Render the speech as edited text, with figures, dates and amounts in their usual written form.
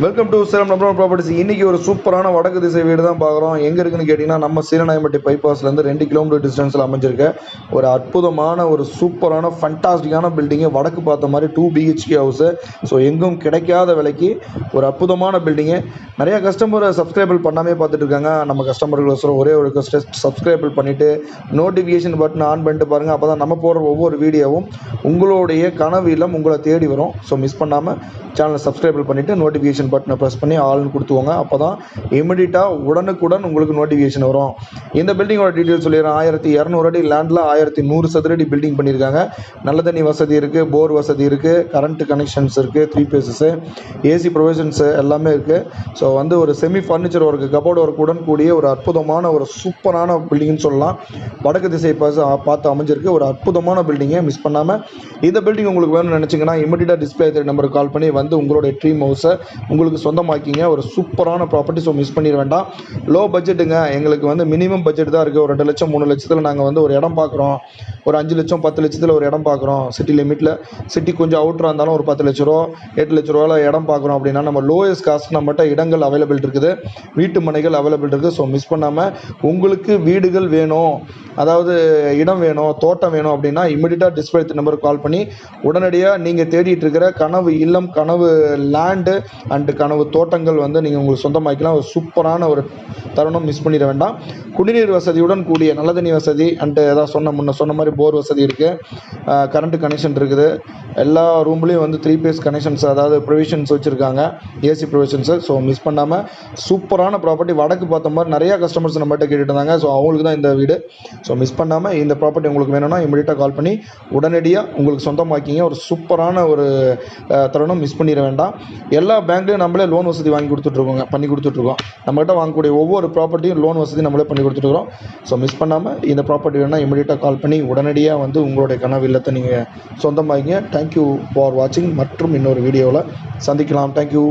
Welcome to Salem number properties. இன்றைக்கி ஒரு சூப்பரான வடக்கு திசை வீடு தான் பார்க்குறோம். எங்கே இருக்குன்னு கேட்டிங்கன்னா, நம்ம சீலநாயம்பட்டி பைபாஸ்லேருந்து 2 கிலோமீட்டர் டிஸ்டன்ஸில் அமைஞ்சிருக்க ஒரு அற்புதமான ஒரு சூப்பரான ஃபண்டாஸ்டிக்கான பில்டிங்கு. வடக்கு பார்த்த மாதிரி 2 BHK ஹவுஸு. ஸோ எங்கும் கிடைக்காத விலைக்கு ஒரு அற்புதமான பில்டிங்கு. நிறையா கஸ்டமரை சப்ஸ்கிரைபிள் பண்ணாமே பார்த்துட்டு இருக்காங்க. நம்ம கஸ்டமர்களுக்கு ஒரே ஒரு சப்ஸ்கிரைபிள் பண்ணிவிட்டு நோட்டிஃபிகேஷன் பட்டன் ஆன் பண்ணிட்டு பாருங்கள். அப்போ தான் நம்ம போடுற ஒவ்வொரு வீடியோவும் உங்களுடைய கனவு இல்லம் உங்களை தேடி வரும். ஸோ மிஸ் பண்ணாமல் சேனலை சப்ஸ்கிரைபிள் பண்ணிவிட்டு நோட்டிஃபிகேஷன் பட்டனை ப்ரெஸ் பண்ணி ஆல்னு கொடுத்துவோங்க. அப்போ தான் இமிடியட்டாக உடனுக்குடன் உங்களுக்கு நோட்டிஃபிகேஷன் வரும். இந்த பில்டிங்கோட டீட்டெயில் சொல்லிடுறேன். 1200 அடி லேண்டில் 1100 சதுரடி பில்டிங் பண்ணியிருக்காங்க. நல்ல தண்ணி வசதி இருக்குது, போர் வசதி இருக்குது, கரண்ட் கனெக்ஷன்ஸ் இருக்குது, 3 பேஸஸு, ஏசி ப்ரொவிஷன்ஸு எல்லாமே இருக்குது. ஸோ ஒரு செமி ஃபர்னிச்சர் ஒர்க்கு, கபோர்டு ஒர்க்குடன் கூடிய ஒரு அற்புதமான ஒரு சூப்பரான பில்டிங்னு சொல்லலாம். வடக்கு திசை பார்த்து அமைஞ்சிருக்கு ஒரு அற்புதமான பில்டிங்கை மிஸ் பண்ணாமல் இந்த பில்டிங் உங்களுக்கு வேணும்னு நினச்சிங்கன்னா இமிடியட்டாக டிஸ்பிளே நம்பருக்கு கால் பண்ணி உங்களோட ட்ரீம் ஹவுஸை உங்களுக்கு சொந்தமாக்கிங்க. ஒரு சூப்பரான ப்ராப்பர்ட்டி. ஸோ மிஸ் பண்ணிட வேண்டாம். லோ பட்ஜெட்டுங்க. எங்களுக்கு மினிமம் பட்ஜெட் தான் இருக்குது. ஒரு 2 லட்சம் 3 லட்சத்தில் நாங்கள் ஒரு இடம் பார்க்குறோம். ஒரு 5 லட்சம் 10 லட்சத்தில் ஒரு இடம் பார்க்குறோம். சிட்டி லிமிட்டில், சிட்டி கொஞ்சம் அவுட்டராக இருந்தாலும் ஒரு 10 லட்ச ரூபா 8 லட்ச ரூபாவில் இடம் பார்க்குறோம் அப்படின்னா நம்ம லோயஸ்ட் காஸ்ட் நம்மகிட்ட இடங்கள் அவைலபிள் இருக்குது, வீட்டு மனைகள் அவைலபிள் இருக்குது. ஸோ மிஸ் பண்ணாமல் உங்களுக்கு வீடுகள் வேணும், அதாவது இடம் வேணும், தோட்டம் வேணும் அப்படின்னா இமிடியட்டாக டிஸ்பிளே நம்பருக்கு கால் பண்ணி உடனடியாக நீங்கள் தேடிட்டு இருக்கிற கனவு இல்லம், கனவு லேண்டு அண்டு கனவு தோட்டங்கள் நீங்கள் உங்களுக்கு சொந்தமாக்கலாம். ஒரு சூப்பரான ஒரு தருணம். மிஸ் பண்ணிட வேண்டாம். குடிநீர் வசதியுடன் கூடிய நல்ல தண்ணி வசதி அண்டு ஏதாவது சொன்ன மாதிரி போர் வசதி இருக்குது, கரண்ட் கனெக்ஷன் இருக்குது. எல்லா ரூம்லேயும் 3 பேஸ் கனெக்ஷன்ஸ், அதாவது ப்ரொவிஷன்ஸ் வச்சுருக்காங்க, ஏசி ப்ரொவிஷன்ஸு. ஸோ மிஸ் பண்ணாமல் சூப்பரான ப்ராப்பர்ட்டி. வடக்கு பார்த்த மாதிரி நிறையா கஸ்டமர்ஸ் நம்மகிட்ட கேட்டுட்டு இருந்தாங்க. ஸோ அவங்களுக்கு தான் இந்த வீடு. ஸோ மிஸ் பண்ணாமல் இந்த ப்ராப்பர்ட்டி உங்களுக்கு வேணும்னா இமிடியட்டாக கால் பண்ணி உடனடியாக உங்களுக்கு சொந்தமாக்கிங்க. ஒரு சூப்பரான ஒரு தருணம். மிஸ் பண்ணிட வேண்டாம். எல்லா பேங்க்லேயும் நம்மளே லோன் வசதி பண்ணி கொடுத்துட்ருக்கோம். நம்மகிட்ட வாங்கக்கூடிய ஒவ்வொரு ப்ராப்பர்ட்டியும் லோன் வசதி நம்மளே பண்ணி கொடுத்துட்ருக்கோம். ஸோ மிஸ் பண்ணாமல் இந்த ப்ராப்பர்ட்டி வேணும்னா இமிடியட்டாக கால் பண்ணி உடனடியாக உங்களுடைய கனவு இல்லத்தை நீங்கள் சொந்தமாக்கிங்க. தேங்க்யூ ஃபார் வாட்சிங். மற்றும் இன்னொரு வீடியோவில் சந்திக்கலாம். தேங்க்யூ.